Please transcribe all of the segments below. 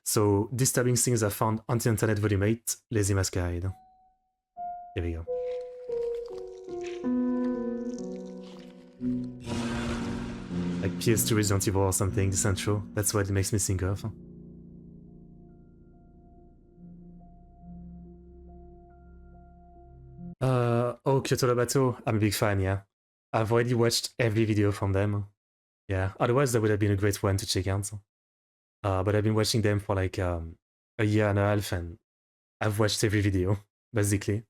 So, disturbing things I found on the internet, volume 8, Lazy Masquerade. Here we go. Like PS2 Resident Evil or something, this intro. That's what it makes me think of. Oh, Kyoto Lobato, I'm a big fan, yeah. I've already watched every video from them. Yeah, otherwise that would have been a great one to check out. But I've been watching them for like a year and a half, and I've watched every video, basically.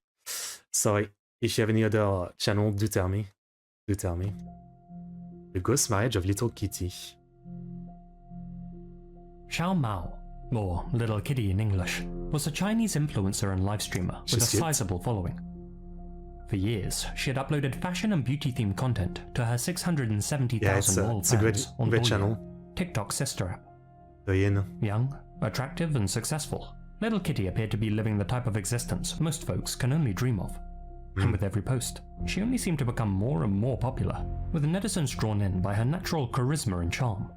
So if you have any other channel, do tell me. Do tell me. The Ghost Marriage of Little Kitty. Xiao Mao, or Little Kitty in English, was a Chinese influencer and live streamer with a sizable following. For years, she had uploaded fashion and beauty-themed content to her 670,000 loyal fans on great channel. TikTok's sister app. Douyin. Young, attractive, and successful, Little Kitty appeared to be living the type of existence most folks can only dream of. And with every post, she only seemed to become more and more popular, with netizens drawn in by her natural charisma and charm.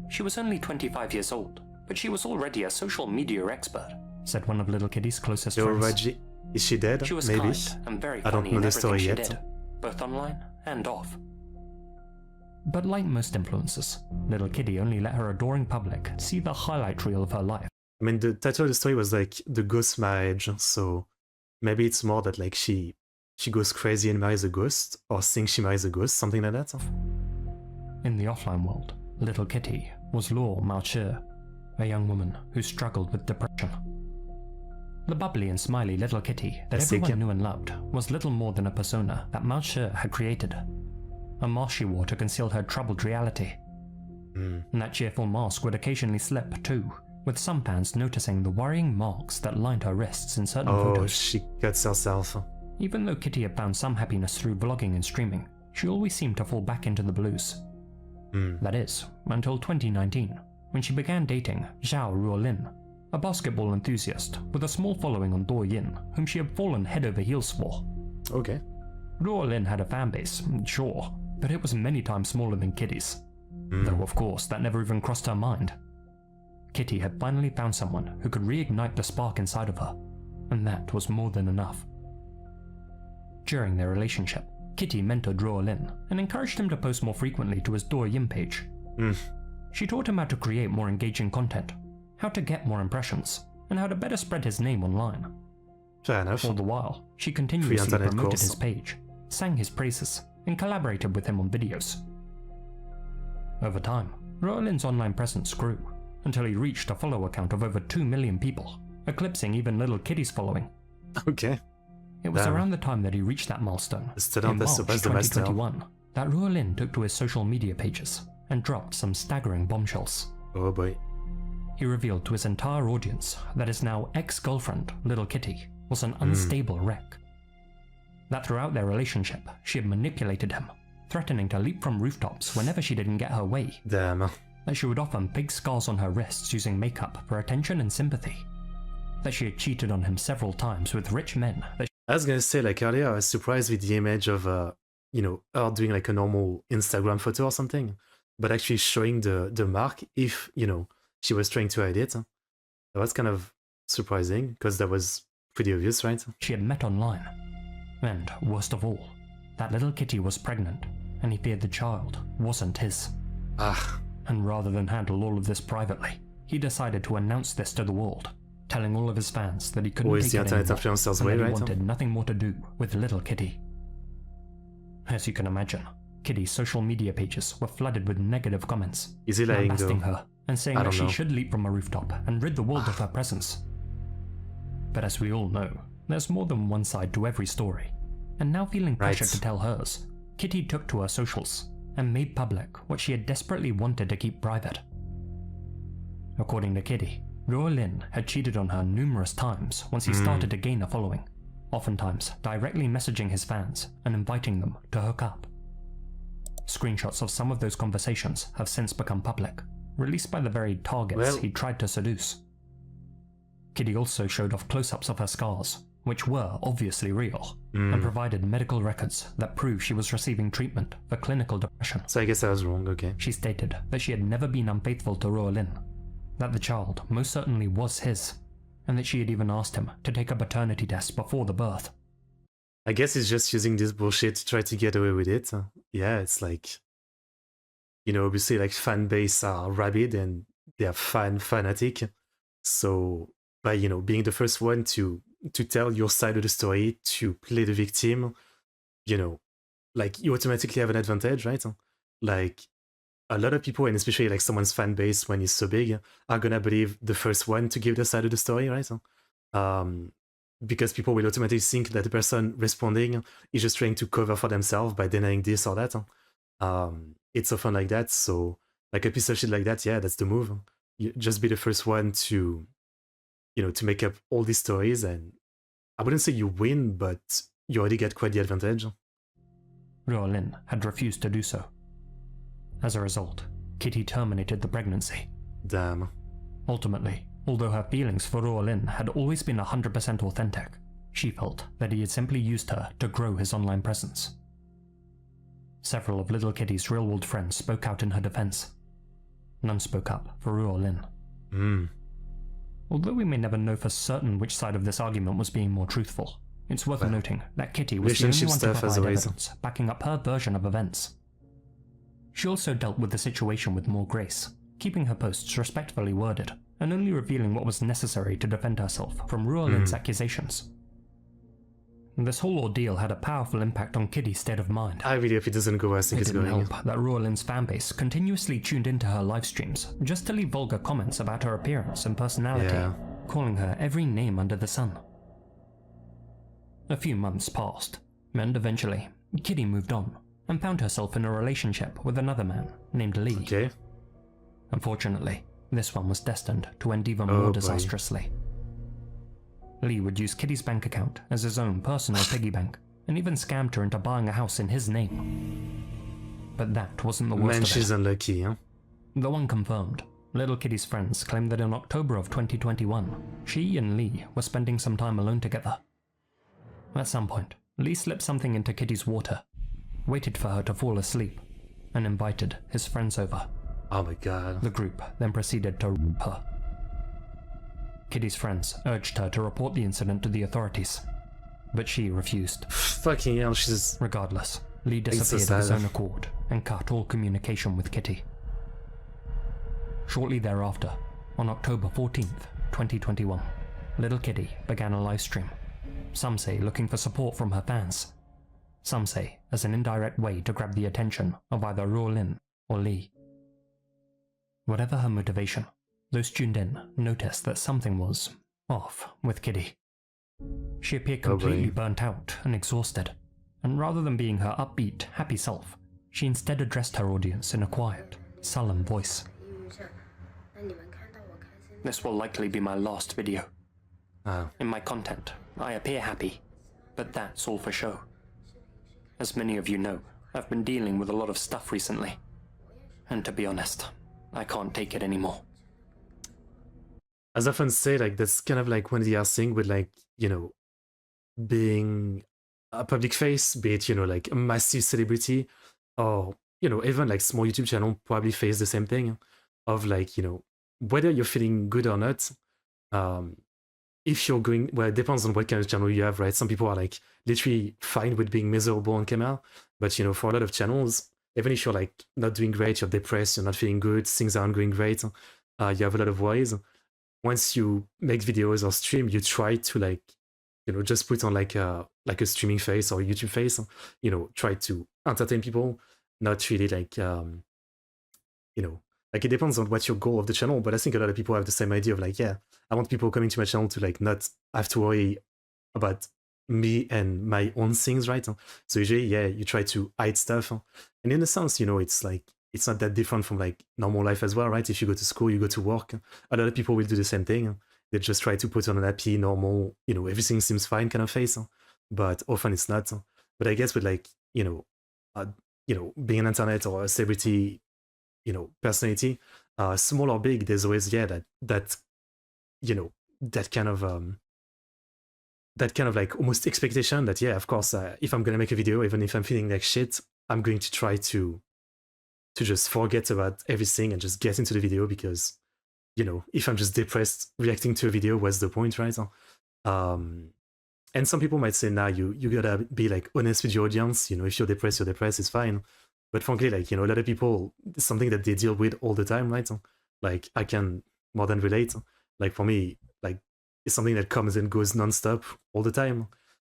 She was only 25 years old, but she was already a social media expert, said one of Little Kitty's closest friends. Is she dead? She was Maybe. kind and very funny in everything she did, both online and off. But like most influencers, Little Kitty only let her adoring public see the highlight reel of her life. I mean, the title of the story was like The Ghost Marriage, so maybe it's more that like she goes crazy and marries a ghost, or thinks she marries a ghost, something like that. In the offline world, Little Kitty was Luo Maochi, a young woman who struggled with depression. The bubbly and smiley Little Kitty that everyone knew and loved was little more than a persona that Maochi had created, a mask she wore to conceal her troubled reality. And that cheerful mask would occasionally slip too, with some fans noticing the worrying marks that lined her wrists in certain photos. Oh, she cuts herself. Even though Kitty had found some happiness through vlogging and streaming, she always seemed to fall back into the blues. That is, until 2019, when she began dating Zhao Ruolin, a basketball enthusiast with a small following on Douyin, whom she had fallen head over heels for. Okay. Ruolin had a fanbase, sure, but it was many times smaller than Kitty's. Though of course that never even crossed her mind. Kitty had finally found someone who could reignite the spark inside of her, and that was more than enough. During their relationship, Kitty mentored Ruolin and encouraged him to post more frequently to his Douyin page. She taught him how to create more engaging content, how to get more impressions, and how to better spread his name online. Fair enough. All the while, she continuously promoted his page, sang his praises, and collaborated with him on videos. Over time, Ruolin's online presence grew, until he reached a follower count of over 2 million people, eclipsing even Little Kitty's following. Okay. It was around the time that he reached that milestone, in March 2021, that Ruolin took to his social media pages and dropped some staggering bombshells. Oh boy. He revealed to his entire audience that his now ex-girlfriend, Little Kitty, was an unstable wreck. That throughout their relationship, she had manipulated him, threatening to leap from rooftops whenever she didn't get her way. Damn. That she would often big scars on her wrists using makeup for attention and sympathy. That she had cheated on him several times with rich men. I was gonna say, like earlier, I was surprised with the image of, her doing like a normal Instagram photo or something, but actually showing the mark if, she was trying to hide it. That was kind of surprising, because that was pretty obvious, right? She had met online. And, worst of all, that Little Kitty was pregnant, and he feared the child wasn't his. And rather than handle all of this privately, he decided to announce this to the world, telling all of his fans that he couldn't take it anymore, and that he wanted nothing more to do with Little Kitty. As you can imagine, Kitty's social media pages were flooded with negative comments, lambasting her and saying that she should leap from a rooftop and rid the world of her presence. But as we all know, there's more than one side to every story, and now feeling pressured to tell hers, Kitty took to her socials and made public what she had desperately wanted to keep private. According to Kitty, Ruolin had cheated on her numerous times once he started to gain a following, oftentimes directly messaging his fans and inviting them to hook up. Screenshots of some of those conversations have since become public, released by the very targets he tried to seduce. Kitty also showed off close-ups of her scars, which were obviously real, and provided medical records that prove she was receiving treatment for clinical depression. So I guess I was wrong, okay. She stated that she had never been unfaithful to Ruolin, that the child most certainly was his, and that she had even asked him to take a paternity test before the birth. I guess he's just using this bullshit to try to get away with it. Yeah, it's like, you know, obviously like fan base are rabid and they are fanatic. So by, you know, being the first one to tell your side of the story, to play the victim, you know, like you automatically have an advantage, right? Like a lot of people, and especially like someone's fan base when it's so big, are gonna believe the first one to give their side of the story, right? Because people will automatically think that the person responding is just trying to cover for themselves by denying this or that. It's often like that. So like a piece of shit like that, yeah, that's the move. You just be the first one to, you know, to make up all these stories, and I wouldn't say you win, but you already get quite the advantage. Ruolin had refused to do so. As a result, Kitty terminated the pregnancy. Damn. Ultimately, although her feelings for Ruolin had always been 100% authentic, she felt that he had simply used her to grow his online presence. Several of Little Kitty's real-world friends spoke out in her defense. None spoke up for Ruolin. Although we may never know for certain which side of this argument was being more truthful, it's worth noting that Kitty was the only one to provide evidence backing up her version of events. She also dealt with the situation with more grace, keeping her posts respectfully worded, and only revealing what was necessary to defend herself from Ruolin's accusations. This whole ordeal had a powerful impact on Kitty's state of mind. I really hope it doesn't go as I think it's going. It didn't help that Ruolin's fanbase continuously tuned into her live streams just to leave vulgar comments about her appearance and personality, calling her every name under the sun. A few months passed, and eventually, Kitty moved on and found herself in a relationship with another man named Lee. Okay. Unfortunately, this one was destined to end even more disastrously. Lee would use Kitty's bank account as his own personal piggy bank, and even scammed her into buying a house in his name. But that wasn't the worst of it. She's unlucky, huh? Though unconfirmed, Little Kitty's friends claimed that in October of 2021, she and Lee were spending some time alone together. At some point, Lee slipped something into Kitty's water, waited for her to fall asleep, and invited his friends over. Oh my god. The group then proceeded to rape her. Kitty's friends urged her to report the incident to the authorities, but she refused. Fucking hell, she's... Regardless, Lee disappeared of his own accord and cut all communication with Kitty. Shortly thereafter, on October 14th, 2021, Little Kitty began a live stream. Some say looking for support from her fans. Some say as an indirect way to grab the attention of either Ruolin or Lee. Whatever her motivation, those tuned in noticed that something was off with Kitty. She appeared completely burnt out and exhausted, and rather than being her upbeat, happy self, she instead addressed her audience in a quiet, sullen voice. This will likely be my last video. In my content, I appear happy, but that's all for show. As many of you know, I've been dealing with a lot of stuff recently, and to be honest, I can't take it anymore. As I often say, like, that's kind of like one of the other things with, like, you know, being a public face, be it, you know, like a massive celebrity, or, you know, even like small YouTube channel probably face the same thing of, like, you know, whether you're feeling good or not, if you're going, well, it depends on what kind of channel you have, right? Some people are like literally fine with being miserable on camera, but, you know, for a lot of channels, even if you're like not doing great, you're depressed, you're not feeling good, things aren't going great, you have a lot of worries. Once you make videos or stream, you try to, like, you know, just put on like a streaming face or a YouTube face, you know, try to entertain people, not really like, you know, like it depends on what your goal of the channel, but I think a lot of people have the same idea of like, yeah, I want people coming to my channel to like not have to worry about me and my own things, right? So usually, yeah, you try to hide stuff. And in a sense, you know, it's like, it's not that different from like normal life as well, right? If you go to school, you go to work, a lot of people will do the same thing. They just try to put on an happy, normal, you know, everything seems fine kind of face, but often it's not. But I guess with like, you know, being an internet or a celebrity, you know, personality, small or big, there's always, yeah, that you know, that kind of like almost expectation that, yeah, of course, if I'm gonna make a video, even if I'm feeling like shit, I'm going to try to just forget about everything and just get into the video, because you know, if I'm just depressed, reacting to a video, what's the point, right? And some people might say, nah, you gotta be like honest with your audience. You know, if you're depressed, it's fine. But frankly, like, you know, a lot of people, it's something that they deal with all the time, right? Like, I can more than relate. Like, for me, like, it's something that comes and goes nonstop all the time.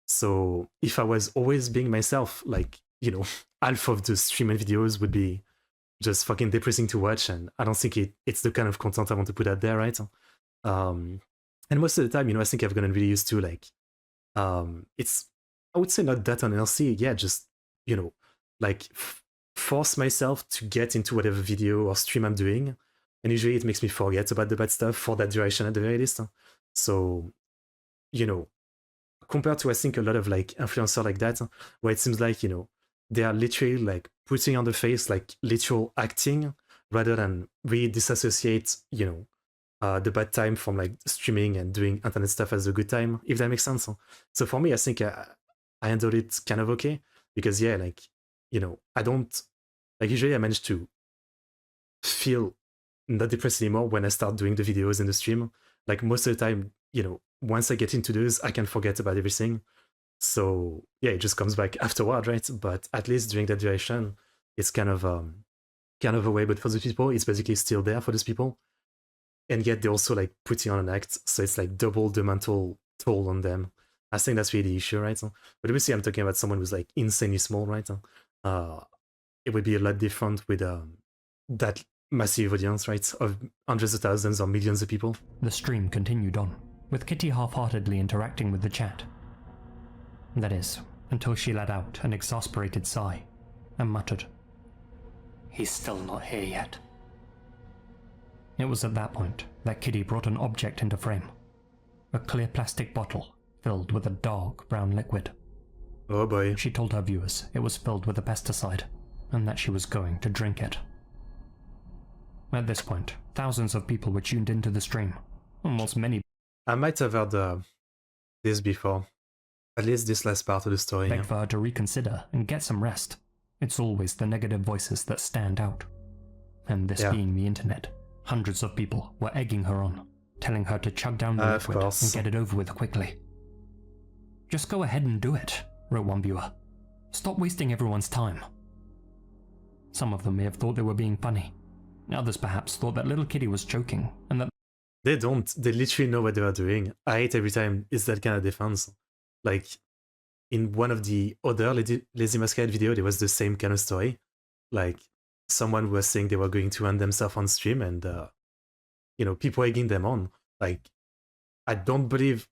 So if I was always being myself, like, you know, half of the streaming videos would be just fucking depressing to watch, and I don't think it's the kind of content I want to put out there, right? And most of the time, you know, I think I've gotten really used to like, it's, I would say not that unhealthy, yeah, just, you know, like force myself to get into whatever video or stream I'm doing, and usually it makes me forget about the bad stuff for that duration at the very least. So, you know, compared to I think a lot of like influencers like that, where it seems like, you know, they are literally like putting on the face like literal acting rather than really disassociate, you know, the bad time from like streaming and doing internet stuff as a good time, if that makes sense. So for me, I think I handled it kind of okay, because yeah, like, you know, I don't, like, usually I manage to feel not depressed anymore when I start doing the videos in the stream. Like most of the time, you know, once I get into those, I can forget about everything. So yeah, it just comes back afterward, right? But at least during that duration, it's kind of a way. But for the people, it's basically still there for those people, and yet they're also like putting on an act, so it's like double the mental toll on them. I think that's really the issue, right? But obviously, I'm talking about someone who's like insanely small, right? It would be a lot different with that massive audience, right, of hundreds of thousands or millions of people. The stream continued on, with Kitty half-heartedly interacting with the chat. That is, until she let out an exasperated sigh and muttered, "He's still not here yet." It was at that point that Kitty brought an object into frame. A clear plastic bottle filled with a dark brown liquid. Oh boy. She told her viewers it was filled with a pesticide, and that she was going to drink it. At this point, thousands of people were tuned into the stream, almost many. I might have heard this before. At least this last part of the story. Begged for her to reconsider and get some rest. It's always the negative voices that stand out. And this being the internet, hundreds of people were egging her on, telling her to chug down the liquid and get it over with quickly. "Just go ahead and do it," wrote one viewer. "Stop wasting everyone's time." Some of them may have thought they were being funny. Others perhaps thought that little Kitty was joking, and that they don't. They literally know what they are doing. I hate every time it's that kind of defense. Like, in one of the other Lazy Masquerade video, there was the same kind of story. Like, someone was saying they were going to end themselves on stream, and you know, people egging them on. Like, I don't believe.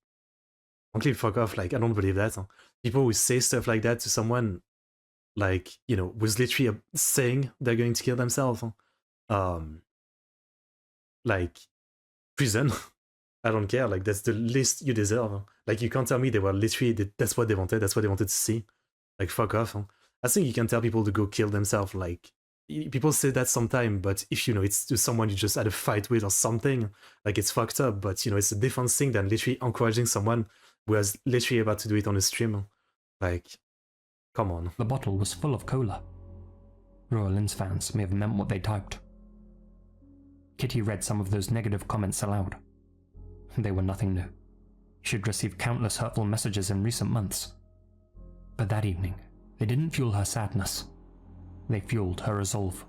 Don't fuck off. Like, I don't believe that. People who say stuff like that to someone, like, you know, was literally saying they're going to kill themselves. Like, prison. I don't care. Like, that's the least you deserve. Like, you can't tell me they were literally, that's what they wanted. That's what they wanted to see. Like, fuck off. I think you can tell people to go kill themselves. Like, people say that sometimes, but if, you know, it's to someone you just had a fight with or something, like, it's fucked up. But, you know, it's a different thing than literally encouraging someone who was literally about to do it on a stream. Like, come on. The bottle was full of cola. Royal Lens fans may have meant what they typed. Kitty read some of those negative comments aloud. They were nothing new. She'd received countless hurtful messages in recent months. But that evening, they didn't fuel her sadness. They fueled her resolve.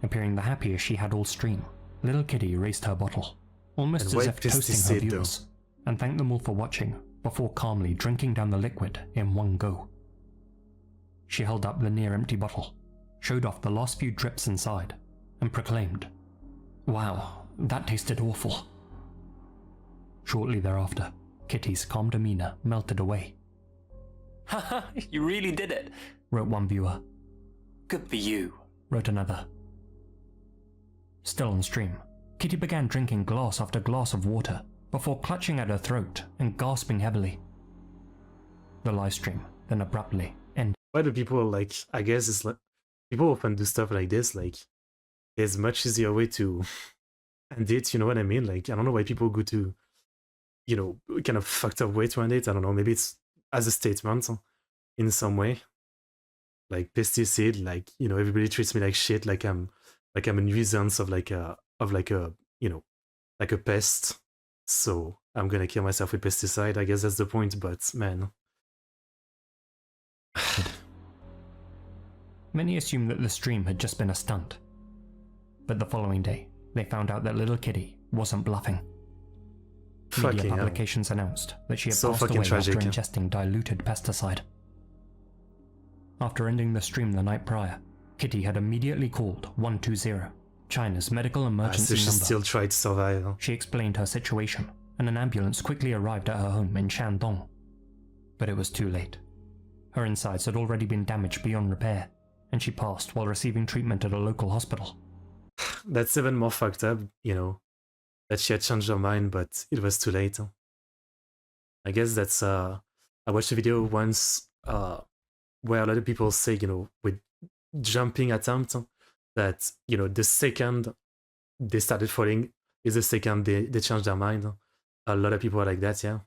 Appearing the happiest she had all stream, little Kitty raised her bottle, almost as if toasting her viewers, and thanked them all for watching, before calmly drinking down the liquid in one go. She held up the near-empty bottle, showed off the last few drips inside, and proclaimed, "Wow, that tasted awful." Shortly thereafter, Kitty's calm demeanor melted away. "Haha, you really did it," wrote one viewer. "Good for you," wrote another. Still on stream, Kitty began drinking glass after glass of water before clutching at her throat and gasping heavily. The live stream then abruptly ended. Why do people, like, I guess it's like, people often do stuff like this, like, there's much easier way to end it, you know what I mean? Like, I don't know why people go to, you know, kind of fucked up way to end it. I don't know, maybe it's as a statement in some way. Like, pesticide, like, you know, everybody treats me like shit, like I'm a nuisance of like a like a pest. So I'm gonna kill myself with pesticide. I guess that's the point, but man. Many assumed that the stream had just been a stunt. But the following day, they found out that little Kitty wasn't bluffing. Media publications announced that she had passed away after ingesting diluted pesticide. After ending the stream the night prior, Kitty had immediately called 120, China's medical emergency number. She still tried to survive. She explained her situation, and an ambulance quickly arrived at her home in Shandong. But it was too late. Her insides had already been damaged beyond repair, and she passed while receiving treatment at a local hospital. That's even more fucked up, that she had changed her mind, but it was too late. I guess that's, I watched a video once where a lot of people say, with jumping attempt, that, the second they started falling is the second they changed their mind. A lot of people are like that, yeah.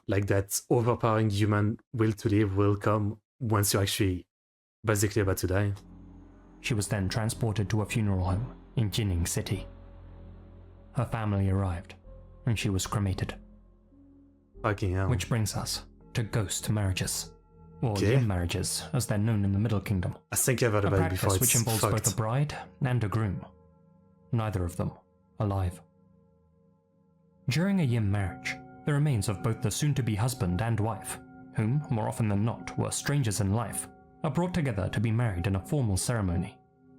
Like that overpowering human will to live will come once you're actually basically about to die. She was then transported to a funeral home in Jining City. Her family arrived, and she was cremated. Fucking hell. Which brings us to ghost marriages, or yin marriages, as they're known in the Middle Kingdom. I think I've heard about it before. Which involves both a bride and a groom, neither of them alive. During a yin marriage, the remains of both the soon-to-be husband and wife, whom, more often than not, were strangers in life, are brought together to be married in a formal ceremony,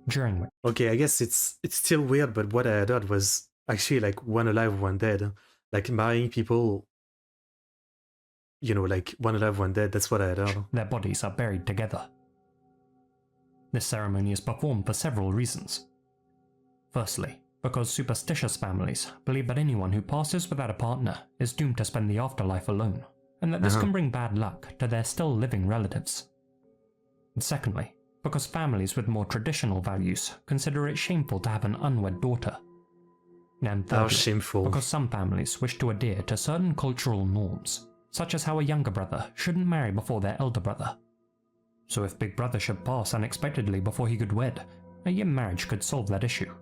during which... Okay, I guess it's still weird, but what I heard was actually like one alive, one dead. Like marrying people, like one alive, one dead, that's what I heard. Their bodies are buried together. This ceremony is performed for several reasons. Firstly, because superstitious families believe that anyone who passes without a partner is doomed to spend the afterlife alone, and that this can bring bad luck to their still living relatives. And secondly, because families with more traditional values consider it shameful to have an unwed daughter. And thirdly, shameful. Because some families wish to adhere to certain cultural norms, such as how a younger brother shouldn't marry before their elder brother. So if Big Brother should pass unexpectedly before he could wed, a yin marriage could solve that issue.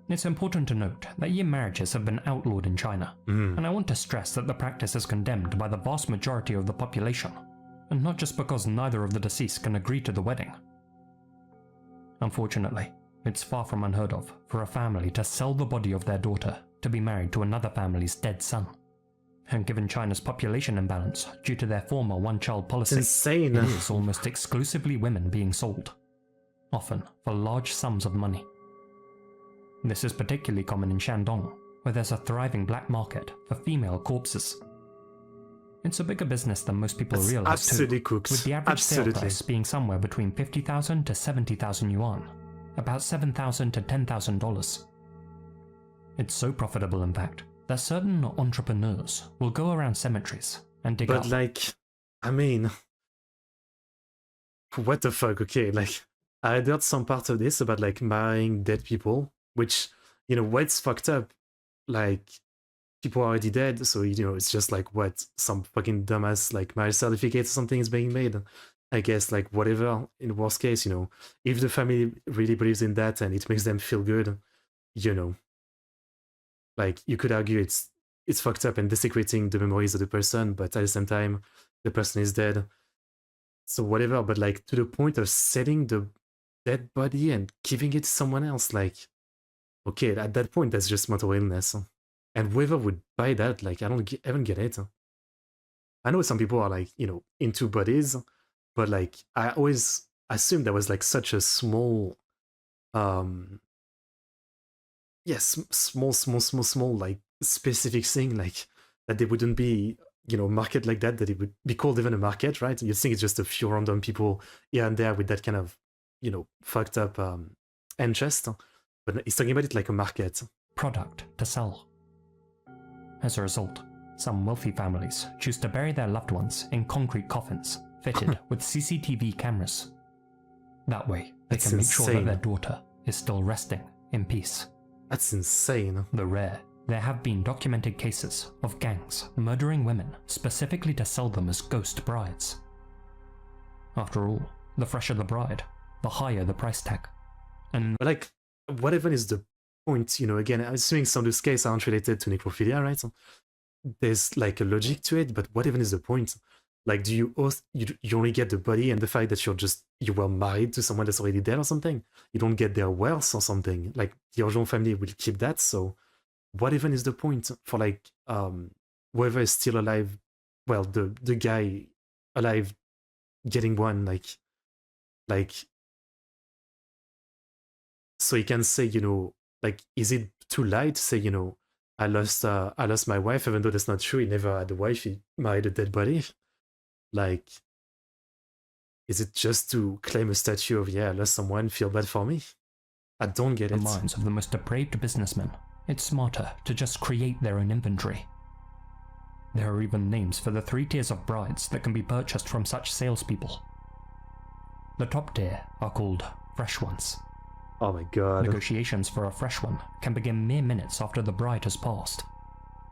It's important to note that yin marriages have been outlawed in China, and I want to stress that the practice is condemned by the vast majority of the population, and not just because neither of the deceased can agree to the wedding. Unfortunately, it's far from unheard of for a family to sell the body of their daughter to be married to another family's dead son. And given China's population imbalance due to their former one-child policy, insane. It is almost exclusively women being sold, often for large sums of money. This is particularly common in Shandong, where there's a thriving black market for female corpses. It's a bigger business than most people realize too, with the average sale price being somewhere between 50,000 to 70,000 yuan, about $7,000 to $10,000. It's so profitable, in fact, that certain entrepreneurs will go around cemeteries and dig up... But like, I mean, what the fuck, okay, like, I heard some part of this about like marrying dead people, which, what's fucked up, like, people are already dead, so, it's just like, what, some fucking dumbass, like, marriage certificate or something is being made. I guess, like, whatever, in the worst case, if the family really believes in that and it makes them feel good, like, you could argue it's fucked up and desecrating the memories of the person, but at the same time, the person is dead. So whatever, but, like, to the point of selling the dead body and giving it to someone else, like, okay, at that point, that's just mental illness. And whoever would buy that, like, I don't even get it. I know some people are, like, into bodies, but, like, I always assumed that was, like, such a small, small, like, specific thing, like, that they wouldn't be, market like that it would be called even a market, right? You think it's just a few random people here and there with that kind of, fucked up interest. But he's talking about it like a market. Product to sell. As a result, some wealthy families choose to bury their loved ones in concrete coffins fitted with CCTV cameras. That way, they can make sure that their daughter is still resting in peace. That's insane. There have been documented cases of gangs murdering women specifically to sell them as ghost brides. After all, the fresher the bride, the higher the price tag. And but like, what even is the point? You know, again, I'm assuming some of those cases aren't related to necrophilia, right? There's like a logic to it, but what even is the point? Like, do you only get the body and the fact that you were married to someone that's already dead or something? You don't get their wealth or something. Like the original family will keep that. So what even is the point for like whoever is still alive? Well, the guy alive getting one like so he can say, you know, like, is it too light to say, you know, I lost my wife, even though that's not true. He never had a wife. He married a dead body. Like, is it just to claim a statue of, yeah, I lost someone, feel bad for me? I don't get the it. minds of the most depraved businessmen, it's smarter to just create their own inventory. There are even names for the 3 tiers of brides that can be purchased from such salespeople. The top tier are called fresh ones. Oh my god. Negotiations for a fresh one can begin mere minutes after the bride has passed,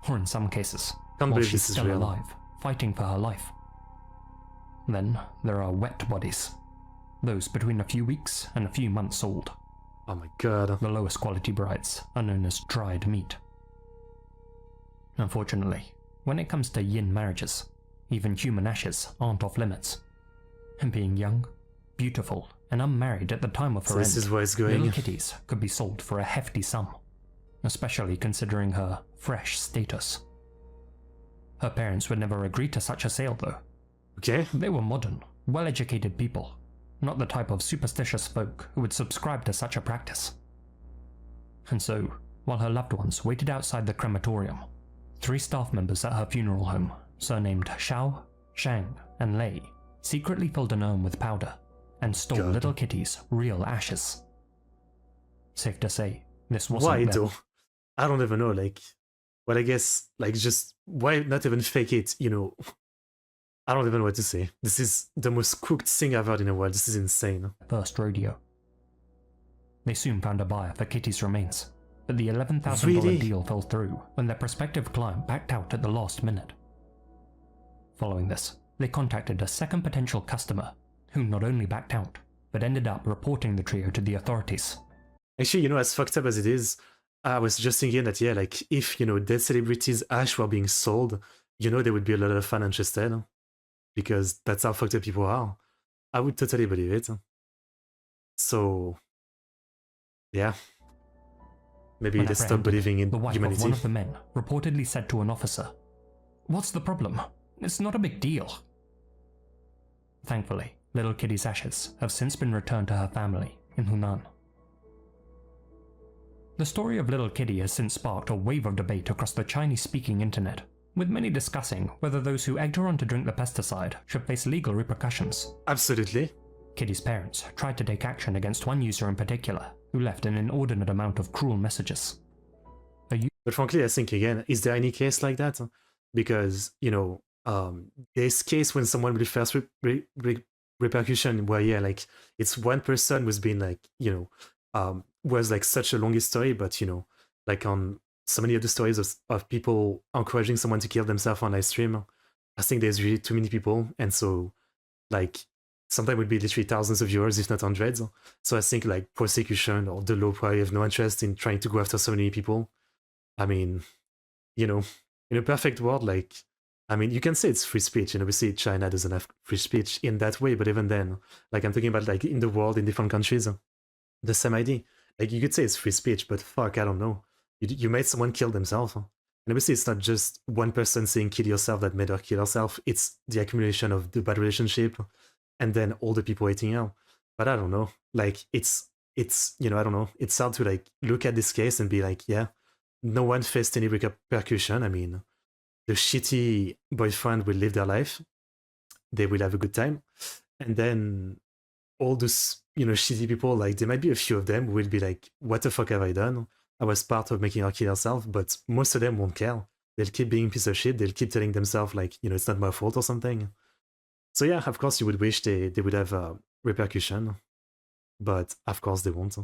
or in some cases, while she's still alive, fighting for her life. Then there are wet bodies, those between a few weeks and a few months old. Oh my god. The lowest quality brides are known as dried meat. Unfortunately, when it comes to yin marriages, even human ashes aren't off limits. And being young, beautiful, and unmarried at the time of her end, this is where it's going. Little Kitties could be sold for a hefty sum, especially considering her fresh status. Her parents would never agree to such a sale though. Okay. They were modern, well-educated people, not the type of superstitious folk who would subscribe to such a practice. And so, while her loved ones waited outside the crematorium, 3 staff members at her funeral home, surnamed Xiao, Shang, and Lei, secretly filled an urn with powder and stole Little Kitty's real ashes. Safe to say, this wasn't why well. though? I don't even know, like, well, I guess, like, just, why not even fake it, you know? I don't even know what to say. This is the most cooked thing I've heard in a while. This is insane. First rodeo. They soon found a buyer for Kitty's remains, but the $11,000 deal fell through when their prospective client backed out at the last minute. Following this, they contacted a second potential customer, who not only backed out, but ended up reporting the trio to the authorities. Actually, you know, as fucked up as it is, I was just thinking that, yeah, like, if, you know, dead celebrities' ash were being sold, you know, there would be a lot of fans interested, because that's how fucked up people are. I would totally believe it. So, yeah. Maybe they stop believing in the wife humanity. Of one of the men reportedly said to an officer, "What's the problem? It's not a big deal." Thankfully, Little Kitty's ashes have since been returned to her family in Hunan. The story of Little Kitty has since sparked a wave of debate across the Chinese-speaking internet, with many discussing whether those who egged her on to drink the pesticide should face legal repercussions. Absolutely. Kitty's parents tried to take action against one user in particular, who left an inordinate amount of cruel messages. But frankly, I think, again, is there any case like that? Because, you know, there's case when someone will face repercussion where, yeah, like, it's one person who's been, like, you know, was like such a long story, but, you know, like on so many other stories of people encouraging someone to kill themselves on live stream, I think there's really too many people, and so, like, sometimes it would be literally thousands of viewers, if not hundreds. So I think, like, prosecution or the law probably have no interest in trying to go after so many people. I mean, you know, in a perfect world, like, I mean, you can say it's free speech, and obviously China doesn't have free speech in that way, but even then, like, I'm talking about, like, in the world, in different countries, the same idea. Like, you could say it's free speech, but fuck, I don't know. You made someone kill themselves. And obviously it's not just one person saying kill yourself that made her kill herself, it's the accumulation of the bad relationship, and then all the people hating her. But I don't know. Like, it's you know, I don't know. It's hard to, like, look at this case and be like, yeah, no one faced any repercussion. I mean, the shitty boyfriend will live their life. They will have a good time. And then all those, you know, shitty people, like, there might be a few of them who will be like, what the fuck have I done? I was part of making her kill herself, but most of them won't care. They'll keep being piece of shit. They'll keep telling themselves, like, you know, it's not my fault or something. So yeah, of course you would wish they would have a repercussion, but of course they won't.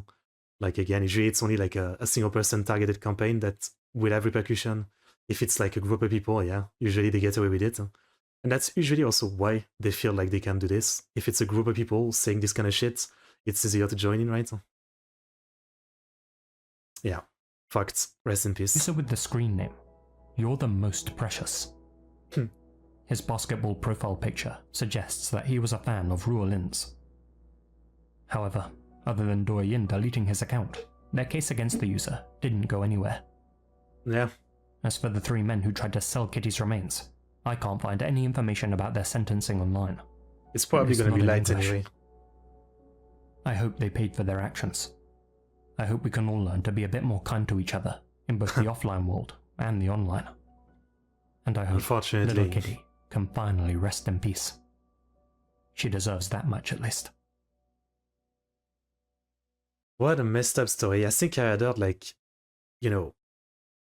Like, again, usually it's only like a single person targeted campaign that will have repercussion. If it's like a group of people, yeah, usually they get away with it. And that's usually also why they feel like they can do this. If it's a group of people saying this kind of shit, it's easier to join in, right? Yeah. Fucked. Rest in peace. User with the screen name, You're the Most Precious. His basketball profile picture suggests that he was a fan of Ruolin's. However, other than Douyin deleting his account, their case against the user didn't go anywhere. Yeah. As for the 3 men who tried to sell Kitty's remains, I can't find any information about their sentencing online. It's probably going to be light anyway. I hope they paid for their actions. I hope we can all learn to be a bit more kind to each other in both the offline world and the online. And I hope little Kitty can finally rest in peace. She deserves that much at least. What a messed up story. I think I had heard like, you know,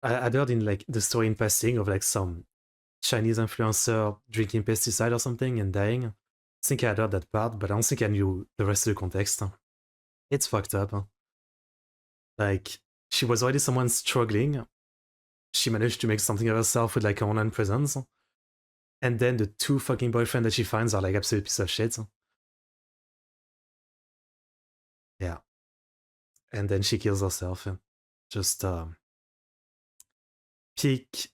I had heard in like the story in passing of like some Chinese influencer drinking pesticide or something and dying. I think I had heard that part, but I don't think I knew the rest of the context. It's fucked up. Like, she was already someone struggling. She managed to make something of herself with like her online presence. And then the 2 fucking boyfriends that she finds are like absolute piece of shit. Yeah. And then she kills herself. Just peak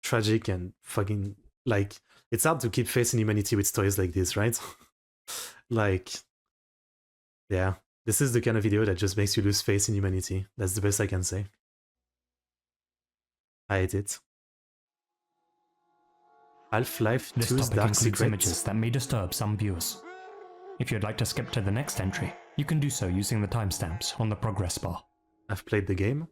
tragic and fucking like, it's hard to keep facing humanity with stories like this, right? Like, yeah, this is the kind of video that just makes you lose faith in humanity. That's the best I can say. I hate it. Half-Life 2's Dark Secret. Images that may disturb some viewers. If you'd like to skip to the next entry, you can do so using the timestamps on the progress bar. I've played the game.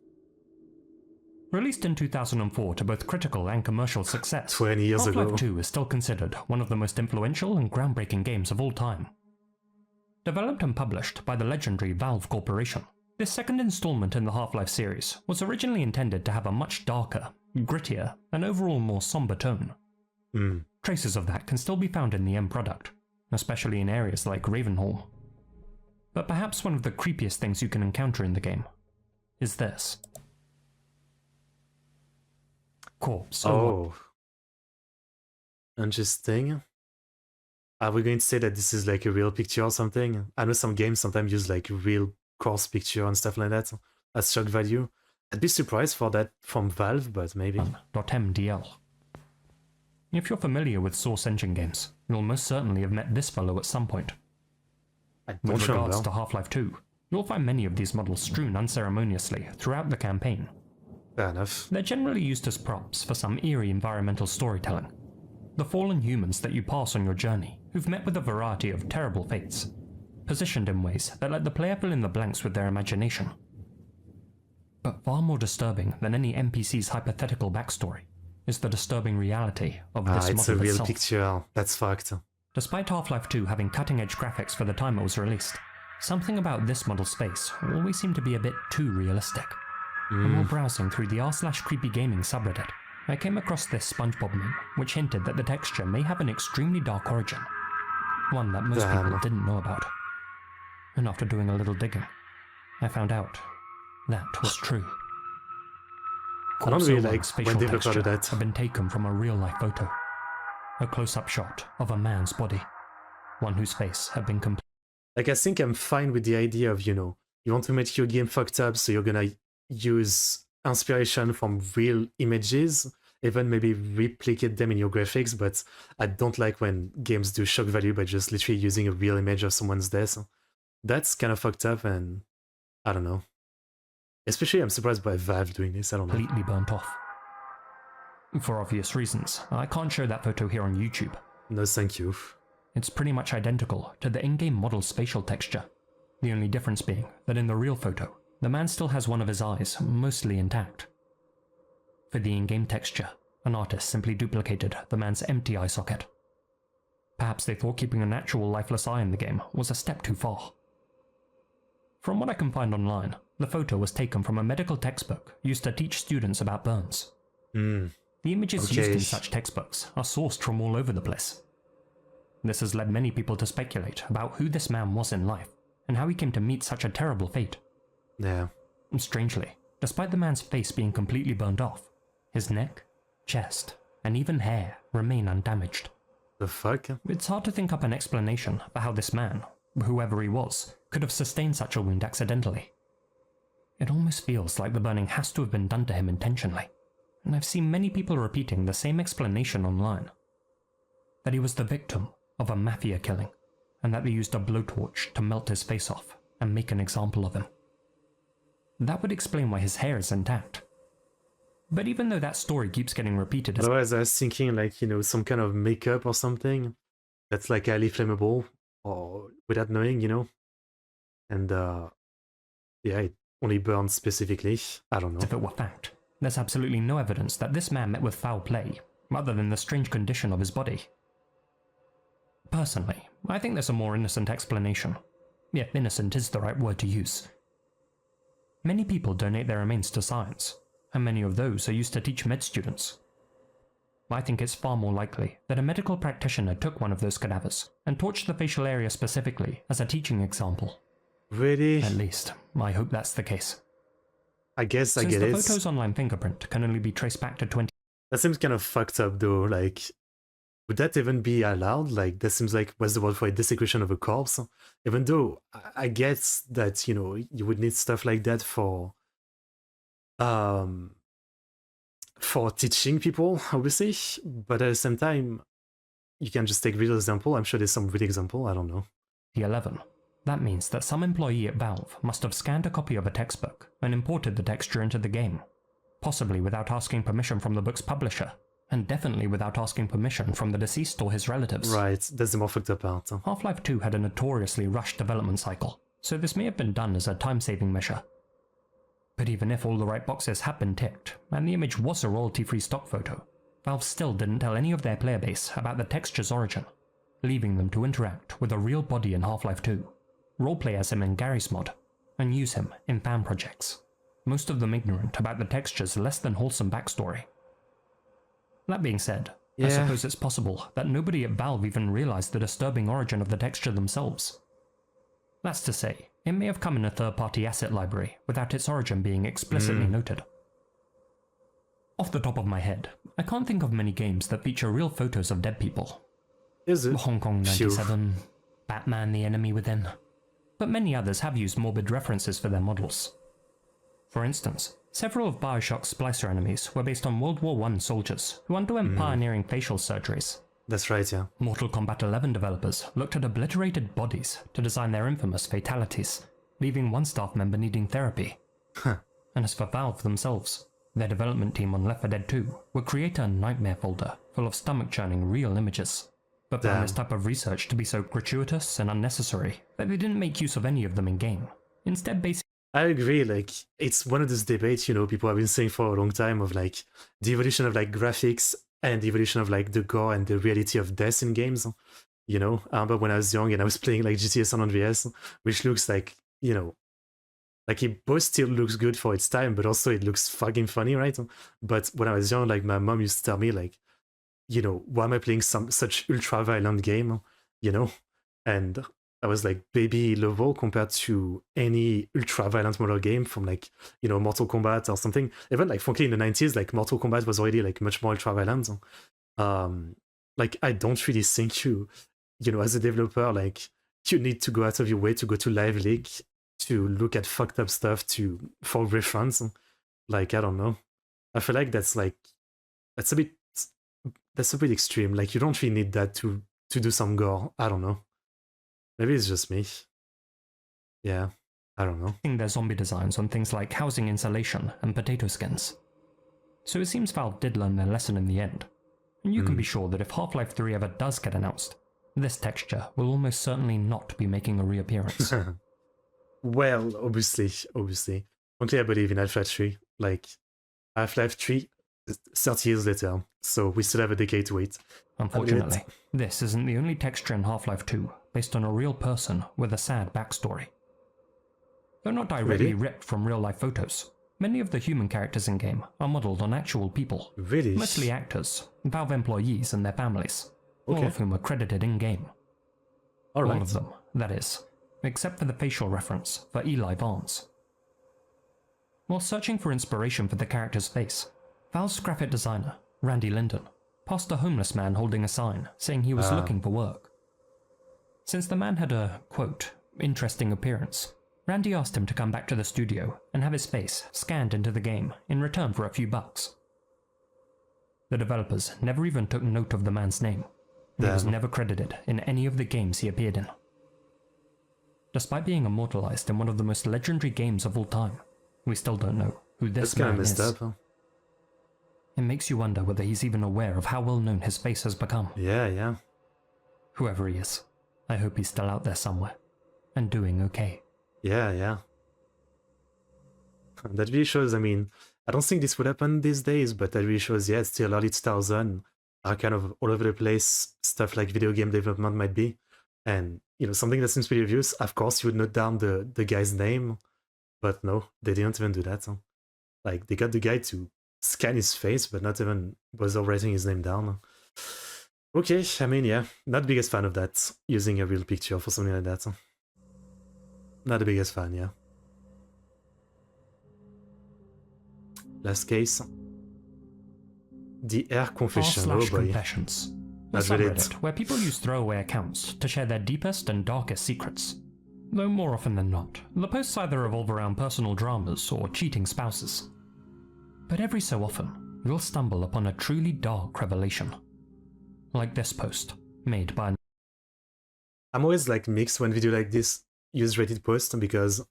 Released in 2004 to both critical and commercial success, 20 years ago. Half-Life 2 is still considered one of the most influential and groundbreaking games of all time. Developed and published by the legendary Valve Corporation, this second installment in the Half-Life series was originally intended to have a much darker, grittier, and overall more somber tone. Traces of that can still be found in the end product, especially in areas like Ravenholm. But perhaps one of the creepiest things you can encounter in the game is this. Corpse. Oh. Interesting. Are we going to say that this is like a real picture or something? I know some games sometimes use like real corpse picture and stuff like that as shock value. I'd be surprised for that from Valve, but maybe. .mdl. If you're familiar with Source Engine games, you'll most certainly have met this fellow at some point. With regards to Half-Life 2, you'll find many of these models strewn unceremoniously throughout the campaign. Fair enough. They're generally used as props for some eerie environmental storytelling. The fallen humans that you pass on your journey, who've met with a variety of terrible fates, positioned in ways that let the player fill in the blanks with their imagination. But far more disturbing than any NPC's hypothetical backstory is the disturbing reality of this model itself. It's a real picture. That's fucked. Despite Half-Life 2 having cutting-edge graphics for the time it was released, something about this model's face always seemed to be a bit too realistic. And while browsing through the r/creepygaming subreddit, I came across this SpongeBob meme, which hinted that the texture may have an extremely dark origin, one that most people didn't know about. And after doing a little digging, I found out that was true. I don't really like when they look at that. Had been taken from a real-life photo. A close-up shot of a man's body, one whose face had been complete. Like, I think I'm fine with the idea of, you know, you want to make your game fucked up, so you're gonna use inspiration from real images, even maybe replicate them in your graphics, but I don't like when games do shock value by just literally using a real image of someone's death. That's kind of fucked up, and I don't know. Especially, I'm surprised by Valve doing this, I don't know. Completely burnt off. For obvious reasons, I can't show that photo here on YouTube. No, thank you. It's pretty much identical to the in-game model's facial texture, the only difference being that in the real photo, the man still has one of his eyes mostly intact. For the in-game texture, an artist simply duplicated the man's empty eye socket. Perhaps they thought keeping an actual lifeless eye in the game was a step too far. From what I can find online, the photo was taken from a medical textbook used to teach students about burns. The images used in such textbooks are sourced from all over the place. This has led many people to speculate about who this man was in life, and how he came to meet such a terrible fate. Yeah. Strangely, despite the man's face being completely burned off, his neck, chest, and even hair remain undamaged. The fuck? It's hard to think up an explanation for how this man, whoever he was, could have sustained such a wound accidentally. It almost feels like the burning has to have been done to him intentionally, and I've seen many people repeating the same explanation online. That he was the victim of a mafia killing, and that they used a blowtorch to melt his face off and make an example of him. That would explain why his hair is intact. But even though that story keeps getting repeated... Otherwise, I was thinking like, you know, some kind of makeup or something that's like highly flammable, or without knowing, you know? And, yeah, it only burns specifically. I don't know. If it were fact, there's absolutely no evidence that this man met with foul play, other than the strange condition of his body. Personally, I think there's a more innocent explanation. If innocent is the right word to use. Many people donate their remains to science, and many of those are used to teach med students. I think it's far more likely that a medical practitioner took one of those cadavers and torched the facial area specifically as a teaching example. Really? At least, I hope that's the case. I guess I get it. Since the photo's online fingerprint can only be traced back to 20... That seems kind of fucked up though, like, would that even be allowed? Like, that seems like, what's the word for a desecration of a corpse? Even though, I guess that, you know, you would need stuff like that for teaching people, obviously, but at the same time, you can just take real example. I'm sure there's some real example, I don't know. 11. That means that some employee at Valve must have scanned a copy of a textbook and imported the texture into the game, possibly without asking permission from the book's publisher, and definitely without asking permission from the deceased or his relatives. Right, that's the more fucked up part. Half-Life 2 had a notoriously rushed development cycle, so this may have been done as a time-saving measure. But even if all the right boxes had been ticked, and the image was a royalty-free stock photo, Valve still didn't tell any of their player base about the texture's origin, leaving them to interact with a real body in Half-Life 2, roleplay as him in Gary's mod, and use him in fan projects, most of them ignorant about the texture's less than wholesome backstory. That being said, I suppose it's possible that nobody at Valve even realized the disturbing origin of the texture themselves. That's to say, it may have come in a third-party asset library without its origin being explicitly noted. Off the top of my head, I can't think of many games that feature real photos of dead people. Is it? Hong Kong 97, Batman the Enemy Within, but many others have used morbid references for their models. For instance, several of Bioshock's splicer enemies were based on World War I soldiers who underwent pioneering facial surgeries. That's right, yeah. Mortal Kombat 11 developers looked at obliterated bodies to design their infamous fatalities, leaving one staff member needing therapy. And as for Valve themselves, their development team on Left 4 Dead 2 would create a nightmare folder full of stomach-churning real images, but found this type of research to be so gratuitous and unnecessary that they didn't make use of any of them in-game, instead basing... I agree, like, it's one of those debates, you know, people have been saying for a long time of, like, the evolution of, like, graphics and the evolution of, like, the gore and the reality of death in games, you know? I remember when I was young and I was playing, like, GTA San Andreas, which looks like, you know, like, it both still looks good for its time, but also it looks fucking funny, right? But when I was young, like, my mom used to tell me, like, you know, why am I playing such ultra-violent game, you know? And I was like baby level compared to any ultra-violent model game from, like, you know, Mortal Kombat or something. Even, like, frankly, in the 90s, like, Mortal Kombat was already, like, much more ultra-violent. Like, I don't really think you know, as a developer, like, you need to go out of your way to go to Live Leak to look at fucked up stuff for reference. Like, I don't know. I feel like that's a bit extreme. Like, you don't really need that to do some gore. I don't know. Maybe it's just me. Yeah, I don't know. Their zombie designs on things like housing insulation and potato skins. So it seems Valve did learn their lesson in the end. And you can be sure that if Half-Life 3 ever does get announced, this texture will almost certainly not be making a reappearance. Well, obviously. Frankly, I believe in Half-Life 3. Like, Half-Life 3, 30 years later, so we still have a decade to wait. Unfortunately, this isn't the only texture in Half-Life 2 based on a real person with a sad backstory. Though not directly ripped from real-life photos, many of the human characters in-game are modelled on actual people. Really? Mostly actors, Valve employees and their families, all of whom are credited in-game. All of them, that is, except for the facial reference for Eli Barnes. While searching for inspiration for the character's face, Valve's graphic designer, Randy Linden, passed a homeless man holding a sign saying he was looking for work. Since the man had a, quote, interesting appearance, Randy asked him to come back to the studio and have his face scanned into the game in return for a few bucks. The developers never even took note of the man's name, and he was never credited in any of the games he appeared in. Despite being immortalized in one of the most legendary games of all time, we still don't know who this man is. Up, huh? It makes you wonder whether he's even aware of how well known his face has become. Yeah. Whoever he is, I hope he's still out there somewhere, and doing okay. Yeah. That really shows, I mean, I don't think this would happen these days, but that really shows, yeah, it's still early 2000, kind of all over the place, stuff like video game development might be. And, you know, something that seems pretty obvious, of course you would note down the guy's name, but no, they didn't even do that. Huh? Like, they got the guy to scan his face, but not even bother writing his name down. Okay, I mean, yeah, not the biggest fan of that, using a real picture for something like that. Huh? Not the biggest fan, yeah. Last case. The Air Confession, oh boy. Confessions. A subreddit where people use throwaway accounts to share their deepest and darkest secrets. Though more often than not, the posts either revolve around personal dramas or cheating spouses. But every so often, you'll stumble upon a truly dark revelation. Like this post, made by... I'm always like mixed when video like this use Reddit posts because,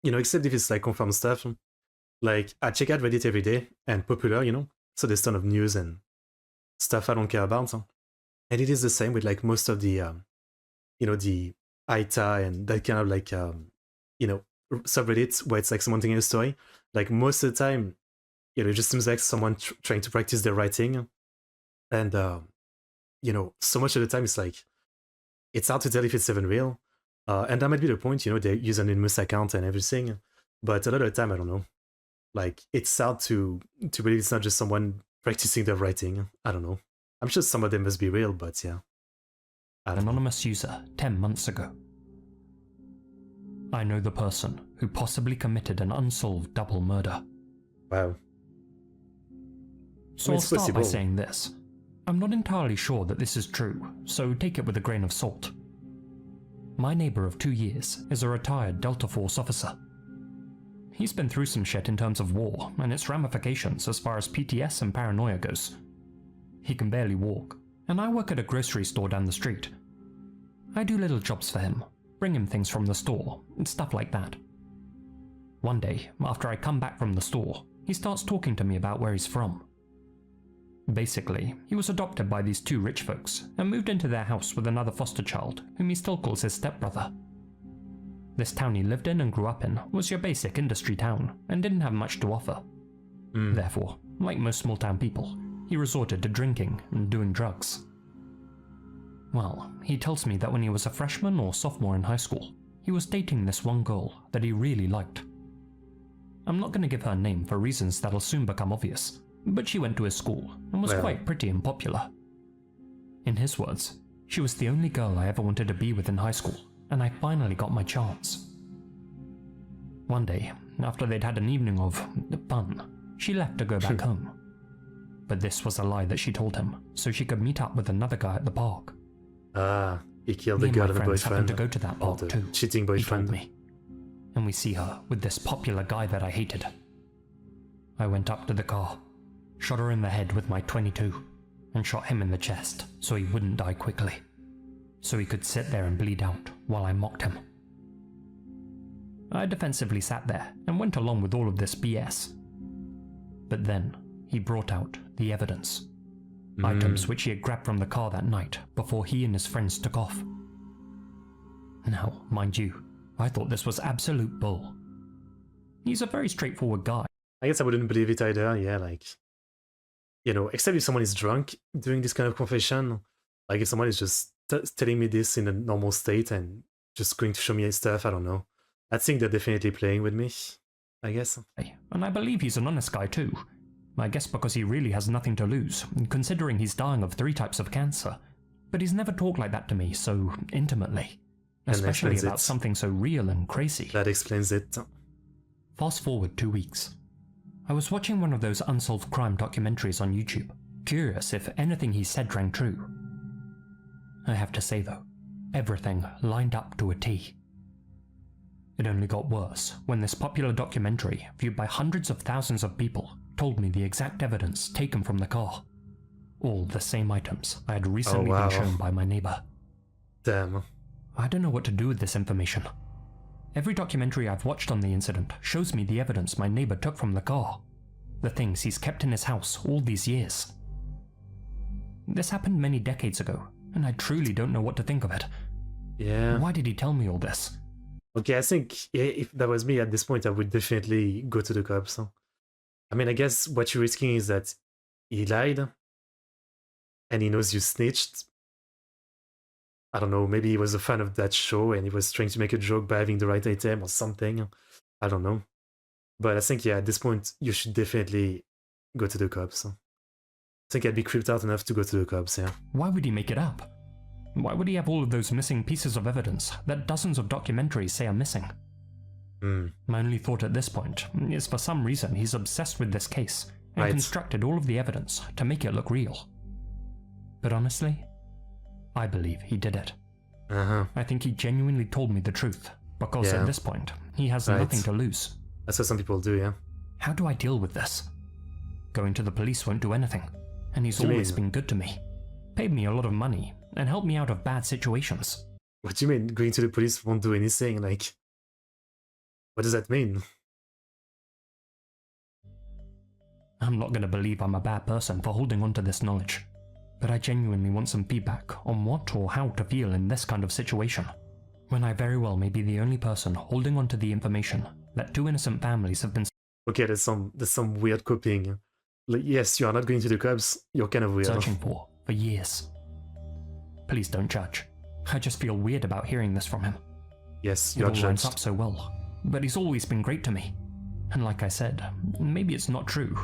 you know, except if it's like confirmed stuff, like I check out Reddit every day and popular, you know, so there's a ton of news and stuff I don't care about. And it is the same with like most of the, you know, the ITA and that kind of like, you know, subreddits where it's like someone telling a story. Like most of the time, you know, it just seems like someone trying to practice their writing. And, you know, so much of the time it's like, it's hard to tell if it's even real. And that might be the point, you know, they use an anonymous account and everything. But a lot of the time, I don't know. Like, it's hard to believe it's not just someone practicing their writing. I don't know. I'm sure some of them must be real, but yeah. Anonymous user 10 months ago. I know the person who possibly committed an unsolved double murder. Wow. So I'll start by saying this. I'm not entirely sure that this is true, so take it with a grain of salt. My neighbor of 2 years is a retired Delta Force officer. He's been through some shit in terms of war and its ramifications as far as PTS and paranoia goes. He can barely walk, and I work at a grocery store down the street. I do little jobs for him, bring him things from the store, and stuff like that. One day, after I come back from the store, he starts talking to me about where he's from. Basically, he was adopted by these two rich folks and moved into their house with another foster child, whom he still calls his stepbrother. This town he lived in and grew up in was your basic industry town and didn't have much to offer. Therefore, like most small town people, he resorted to drinking and doing drugs. Well, he tells me that when he was a freshman or sophomore in high school, he was dating this one girl that he really liked. I'm not going to give her name for reasons that'll soon become obvious, but she went to his school and was quite pretty and popular. In his words, she was the only girl I ever wanted to be with in high school, and I finally got my chance. One day, after they'd had an evening of fun, she left to go back home. But this was a lie that she told him, so she could meet up with another guy at the park. He killed the girl and the boyfriend. Happened to go to that park too. Cheating boyfriend. He told me. And we see her with this popular guy that I hated. I went up to the car, shot her in the head with my .22, and shot him in the chest so he wouldn't die quickly. So he could sit there and bleed out while I mocked him. I defensively sat there and went along with all of this BS. But then he brought out the evidence. Items which he had grabbed from the car that night before he and his friends took off. Now, mind you, I thought this was absolute bull. He's a very straightforward guy. I guess I wouldn't believe it either, yeah, like, you know, except if someone is drunk doing this kind of confession. Like if someone is just telling me this in a normal state and just going to show me stuff, I don't know. I think they're definitely playing with me, I guess. And I believe he's an honest guy too. I guess because he really has nothing to lose, considering he's dying of 3 types of cancer. But he's never talked like that to me so intimately. Especially about something so real and crazy. That explains it. Fast forward 2 weeks. I was watching one of those unsolved crime documentaries on YouTube, curious if anything he said rang true. I have to say though, everything lined up to a T. It only got worse when this popular documentary, viewed by hundreds of thousands of people, told me the exact evidence taken from the car. All the same items I had recently been shown by my neighbor. Damn. I don't know what to do with this information. Every documentary I've watched on the incident shows me the evidence my neighbor took from the car. The things he's kept in his house all these years. This happened many decades ago, and I truly don't know what to think of it. Yeah. Why did he tell me all this? Okay, I think if that was me at this point, I would definitely go to the cops. I mean, I guess what you're risking is that he lied, and he knows you snitched. I don't know, maybe he was a fan of that show and he was trying to make a joke by having the right item or something. I don't know. But I think, yeah, at this point, you should definitely go to the cops. I think I'd be creeped out enough to go to the cops, yeah. Why would he make it up? Why would he have all of those missing pieces of evidence that dozens of documentaries say are missing? My only thought at this point is for some reason he's obsessed with this case and constructed all of the evidence to make it look real. But honestly, I believe he did it. I think he genuinely told me the truth, because at this point, he has nothing to lose. That's what some people do, yeah. How do I deal with this? Going to the police won't do anything, and he's always been good to me. Paid me a lot of money, and helped me out of bad situations. What do you mean, going to the police won't do anything? Like, what does that mean? I'm not going to believe I'm a bad person for holding on to this knowledge. But I genuinely want some feedback on what or how to feel in this kind of situation, when I very well may be the only person holding on to the information that two innocent families have been Okay, there's some weird copying. Like, yes, you are not going to the cops, you're kind of weird. Searching for years. Please don't judge. I just feel weird about hearing this from him. Yes, you're judged. It all lines up judged. so well, but he's always been great to me. And like I said, maybe it's not true,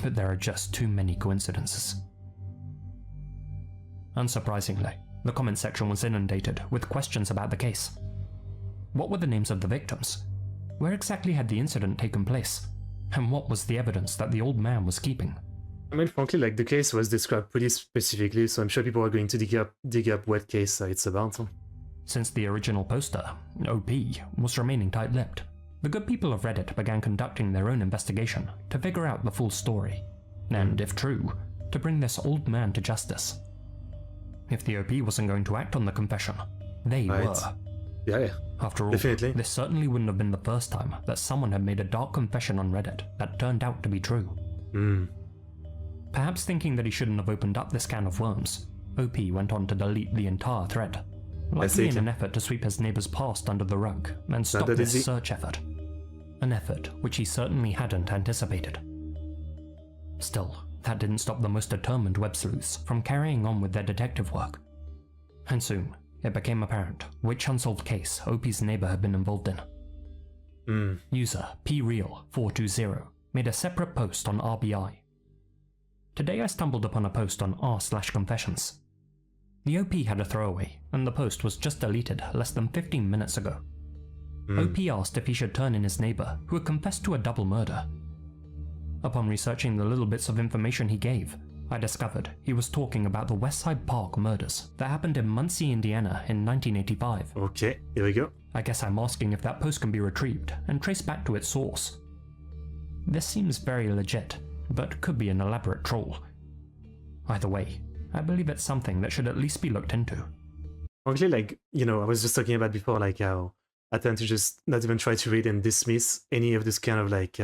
but there are just too many coincidences. Unsurprisingly, the comment section was inundated with questions about the case. What were the names of the victims? Where exactly had the incident taken place? And what was the evidence that the old man was keeping? I mean, frankly, like, the case was described pretty specifically, so I'm sure people are going to dig up what case it's about. Since the original poster, OP, was remaining tight-lipped, the good people of Reddit began conducting their own investigation to figure out the full story, and if true, to bring this old man to justice. If the OP wasn't going to act on the confession, they were. Yeah. After all, definitely. This certainly wouldn't have been the first time that someone had made a dark confession on Reddit that turned out to be true. Perhaps thinking that he shouldn't have opened up this can of worms, OP went on to delete the entire thread, likely in an effort to sweep his neighbor's past under the rug and stop this search effort. An effort which he certainly hadn't anticipated. Still, that didn't stop the most determined web sleuths from carrying on with their detective work. And soon, it became apparent which unsolved case OP's neighbor had been involved in. User PReal420 made a separate post on RBI. Today I stumbled upon a post on r/confessions. The OP had a throwaway, and the post was just deleted less than 15 minutes ago. OP asked if he should turn in his neighbor, who had confessed to a double murder. Upon researching the little bits of information he gave, I discovered he was talking about the Westside Park murders that happened in Muncie, Indiana in 1985. Okay, here we go. I guess I'm asking if that post can be retrieved and traced back to its source. This seems very legit, but could be an elaborate troll. Either way, I believe it's something that should at least be looked into. Honestly, like, you know, I was just talking about before, like, how I tend to just not even try to read and dismiss any of this kind of, like,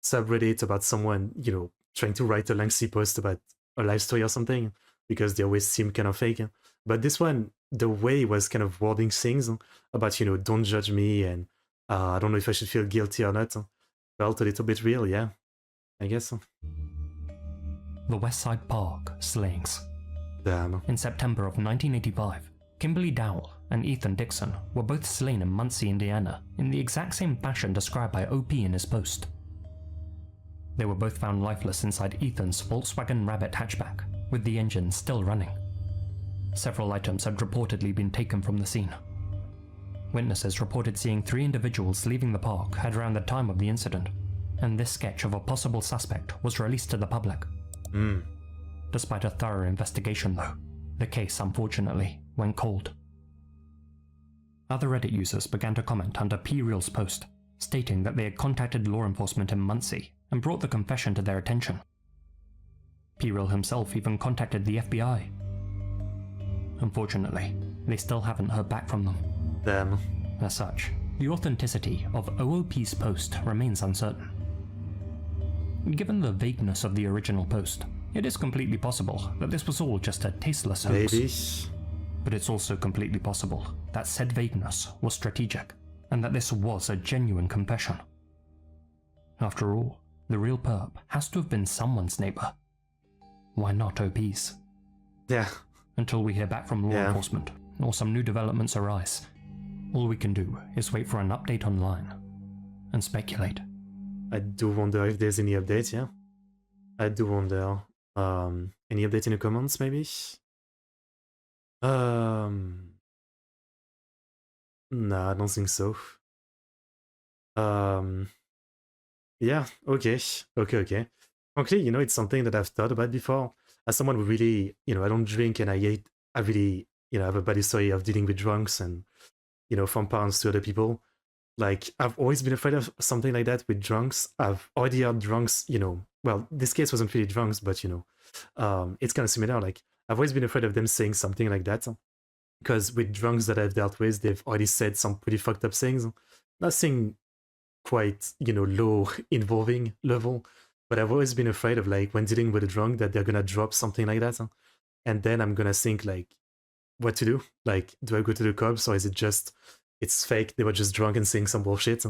subreddit about someone, you know, trying to write a lengthy post about a life story or something, because they always seem kind of fake. But this one, the way he was kind of wording things about, you know, don't judge me, and I don't know if I should feel guilty or not, felt a little bit real, yeah, I guess. The Westside Park slayings. Damn. In September of 1985, Kimberly Dowell and Ethan Dixon were both slain in Muncie, Indiana, in the exact same fashion described by OP in his post. They were both found lifeless inside Ethan's Volkswagen Rabbit hatchback, with the engine still running. Several items had reportedly been taken from the scene. Witnesses reported seeing 3 individuals leaving the park at around the time of the incident, and this sketch of a possible suspect was released to the public. Despite a thorough investigation though, the case unfortunately went cold. Other Reddit users began to comment under P-Real's post, stating that they had contacted law enforcement in Muncie and brought the confession to their attention. P-Real himself even contacted the FBI. Unfortunately, they still haven't heard back from them. Damn. As such, the authenticity of OOP's post remains uncertain. Given the vagueness of the original post, it is completely possible that this was all just a tasteless hoax. Maybe. But it's also completely possible that said vagueness was strategic, and that this was a genuine confession. After all, the real perp has to have been someone's neighbor. Why not OP's? Yeah. Until we hear back from law enforcement, or some new developments arise, all we can do is wait for an update online, and speculate. I do wonder if there's any updates, yeah? I do wonder. Any update in the comments, maybe? No, I don't think so. Yeah, okay. Frankly, you know, it's something that I've thought about before. As someone who really, you know, I don't drink and I really, you know, have a bad history of dealing with drunks and, you know, from parents to other people. Like, I've always been afraid of something like that with drunks. I've already had drunks, you know, well, this case wasn't really drunks, but, you know, it's kind of similar. Like, I've always been afraid of them saying something like that. Because with drunks that I've dealt with, they've already said some pretty fucked up things. Nothing quite, you know, low involving level. But I've always been afraid of, like, when dealing with a drunk, that they're gonna drop something like that. And then I'm gonna think, like, what to do? Like, do I go to the cops, or is it just, it's fake, they were just drunk and saying some bullshit?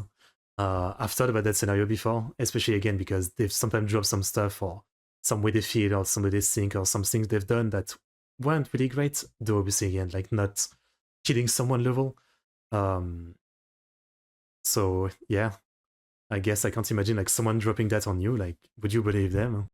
I've thought about that scenario before, especially again because they've sometimes dropped some stuff, or some way they feel, or some way they think, or some things they've done that weren't really great, though obviously again, like, not killing someone level. So yeah, I guess I can't imagine, like, someone dropping that on you. Like, would you believe them?